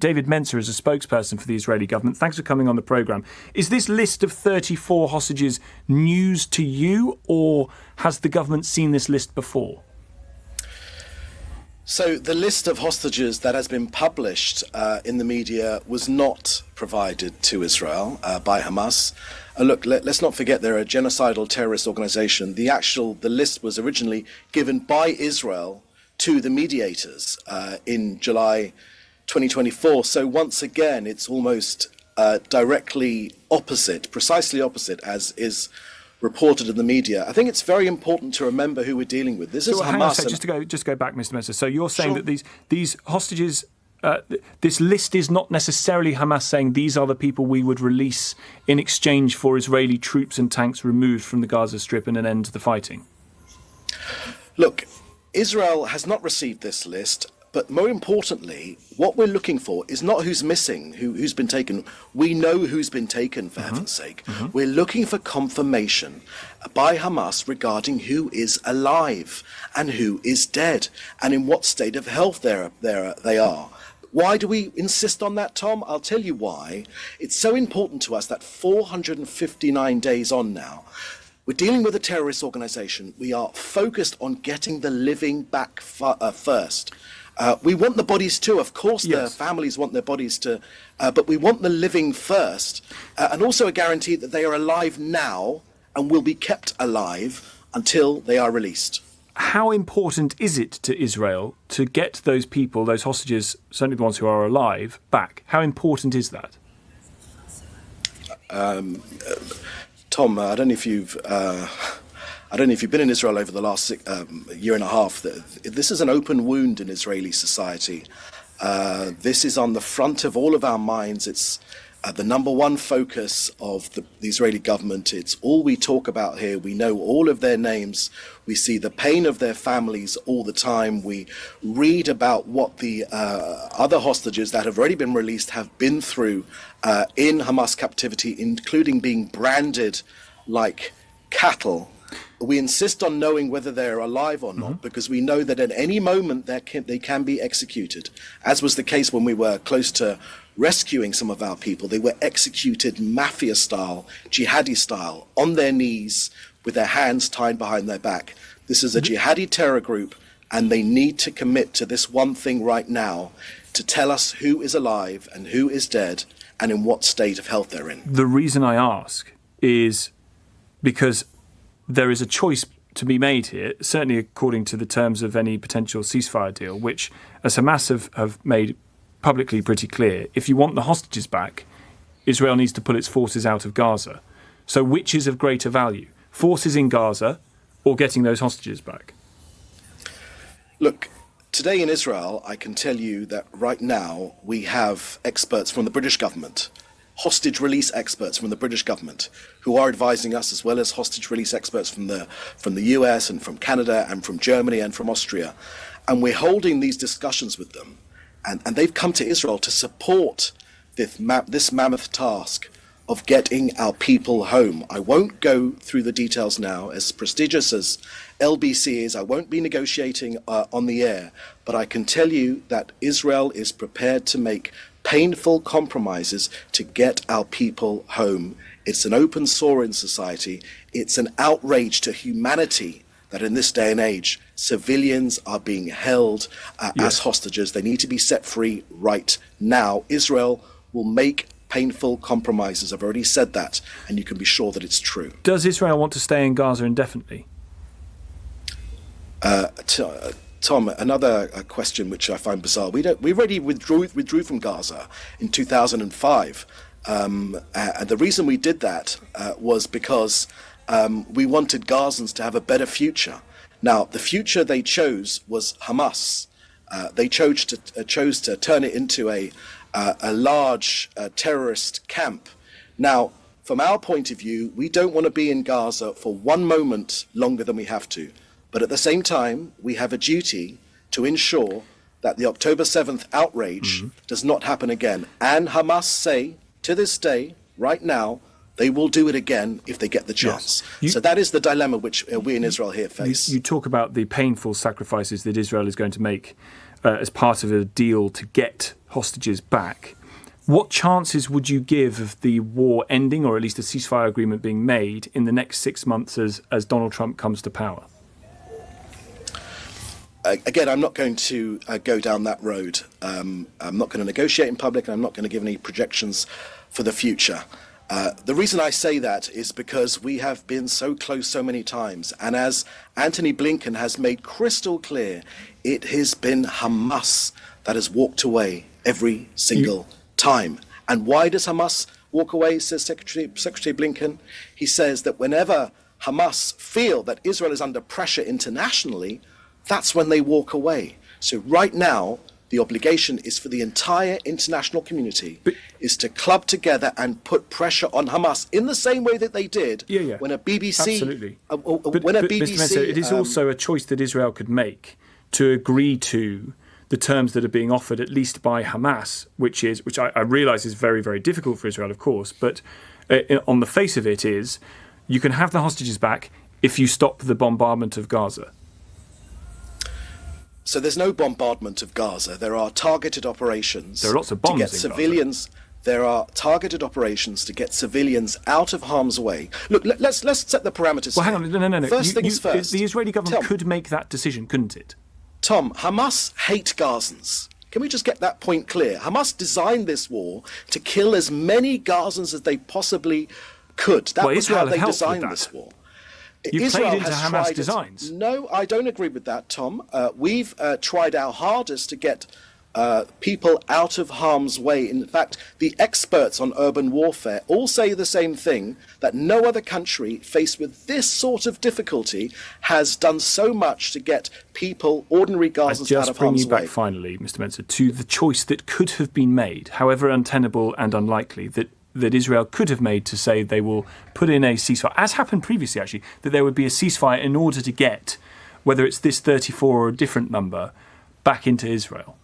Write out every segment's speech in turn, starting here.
David Mencer is a spokesperson for the Israeli government. Thanks for coming on the programme. Is this list of 34 hostages news to you, or has the government seen this list before? So the list of hostages that has been published in the media was not provided to Israel by Hamas. Look, let's not forget they're a genocidal terrorist organization. The list was originally given by Israel to the mediators in July 2024. So once again, it's almost directly opposite, precisely opposite, as is reported in the media. I think it's very important to remember who we're dealing with. This is Hamas. Hang on a second, just go back, Mr. Mencer. So you're saying that these hostages, this list is not necessarily Hamas saying these are the people we would release in exchange for Israeli troops and tanks removed from the Gaza Strip and an end to the fighting? Look, Israel has not received this list. But more importantly, what we're looking for is not who's missing, who's been taken. We know who's been taken, for heaven's sake. We're looking for confirmation by Hamas regarding who is alive and who is dead and in what state of health they are. Why do we insist on that, Tom? I'll tell you why. It's so important to us that 459 days on now, we're dealing with a terrorist organization. We are focused on getting the living back first. We want the bodies too. Of course, yes. Their families want their bodies too, but we want the living first, and also a guarantee that they are alive now and will be kept alive until they are released. How important is it to Israel to get those people, those hostages, certainly the ones who are alive, back? How important is that? Tom, I don't know if you've been in Israel over the last year and a half. This is an open wound in Israeli society. This is on the front of all of our minds. It's the number one focus of the Israeli government. It's all we talk about here. We know all of their names. We see the pain of their families all the time. We read about what the other hostages that have already been released have been through in Hamas captivity, including being branded like cattle. We insist on knowing whether they're alive or not, because we know that at any moment they can be executed, as was the case when we were close to rescuing some of our people. They were executed mafia style, jihadi style, on their knees with their hands tied behind their back. This is a jihadi terror group, and they need to commit to this one thing right now, to tell us who is alive and who is dead and in what state of health they're in. The reason I ask is because there is a choice to be made here, certainly according to the terms of any potential ceasefire deal, which, as Hamas have made publicly pretty clear, if you want the hostages back, Israel needs to pull its forces out of Gaza. So which is of greater value? Forces in Gaza or getting those hostages back? Look, today in Israel, I can tell you that right now we have experts from the British government, hostage release experts from the British government, who are advising us, as well as hostage release experts from the US and from Canada and from Germany and from Austria. And we're holding these discussions with them. And they've come to Israel to support this mammoth task of getting our people home. I won't go through the details now. As prestigious as LBC is, I won't be negotiating on the air. But I can tell you that Israel is prepared to make painful compromises to get our people home. It's an open sore in society. It's an outrage to humanity that in this day and age, civilians are being held as hostages. They need to be set free right now. Israel will make painful compromises. I've already said that, and you can be sure that it's true. Does Israel want to stay in Gaza indefinitely? Tom, another question which I find bizarre. We already withdrew from Gaza in 2005. And the reason we did that was because we wanted Gazans to have a better future. Now, the future they chose was Hamas. They chose to turn it into a large terrorist camp. Now, from our point of view, we don't want to be in Gaza for one moment longer than we have to. But at the same time, we have a duty to ensure that the October 7th outrage does not happen again. And Hamas say, to this day, right now, they will do it again if they get the chance. Yes. So that is the dilemma which we in Israel here face. You talk about the painful sacrifices that Israel is going to make as part of a deal to get hostages back. What chances would you give of the war ending, or at least a ceasefire agreement being made in the next 6 months as Donald Trump comes to power? Again, I'm not going to go down that road. I'm not going to negotiate in public, and I'm not going to give any projections for the future. The reason I say that is because we have been so close so many times. And as Antony Blinken has made crystal clear, it has been Hamas that has walked away every single time. And why does Hamas walk away, says Secretary Blinken? He says that whenever Hamas feel that Israel is under pressure internationally, that's when they walk away. So right now, the obligation is for the entire international community is to club together and put pressure on Hamas in the same way that they did when a BBC... Absolutely. When a BBC... Mr. Mencer, it is also a choice that Israel could make to agree to the terms that are being offered, at least by Hamas, which I realise is very, very difficult for Israel, of course, but on the face of it is you can have the hostages back if you stop the bombardment of Gaza. So there's no bombardment of Gaza. There are targeted operations. There are lots of bombs to get in civilians. Gaza. There are targeted operations to get civilians out of harm's way. Look, let's set the parameters. Well, hang on, no. First things first. The Israeli government could make that decision, couldn't it? Tom, Hamas hate Gazans. Can we just get that point clear? Hamas designed this war to kill as many Gazans as they possibly could. That was Israel how they designed this war. You Israel played into has Hamas designs. No, I don't agree with that, Tom. We've tried our hardest to get people out of harm's way. In fact, the experts on urban warfare all say the same thing, that no other country faced with this sort of difficulty has done so much to get people, ordinary Gazans, out of harm's way. I just bring you back finally, Mr. Mencer, to the choice that could have been made, however untenable and unlikely, that Israel could have made to say they will put in a ceasefire, as happened previously actually, that there would be a ceasefire in order to get, whether it's this 34 or a different number, back into Israel.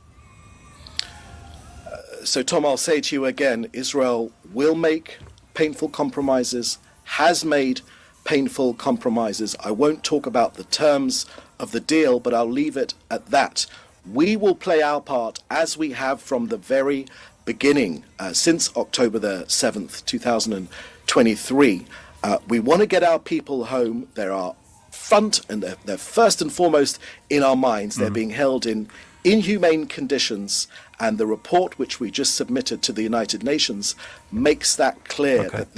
So, Tom, I'll say to you again, Israel will make painful compromises, has made painful compromises. I won't talk about the terms of the deal, but I'll leave it at that. We will play our part, as we have from the very beginning, since October the 7th, 2023. We want to get our people home. They are front and they're first and foremost in our minds. They're being held in inhumane conditions, and the report which we just submitted to the United Nations makes that clear, that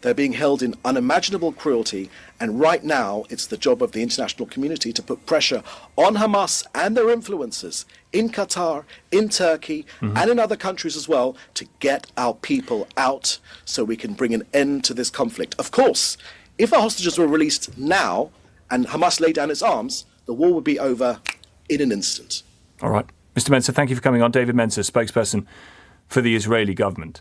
they're being held in unimaginable cruelty. And right now, it's the job of the international community to put pressure on Hamas and their influencers in Qatar, in Turkey, and in other countries as well, to get our people out so we can bring an end to this conflict. Of course, if our hostages were released now and Hamas laid down its arms, the war would be over in an instant. All right. Mr. Mencer, thank you for coming on. David Mencer, spokesperson for the Israeli government.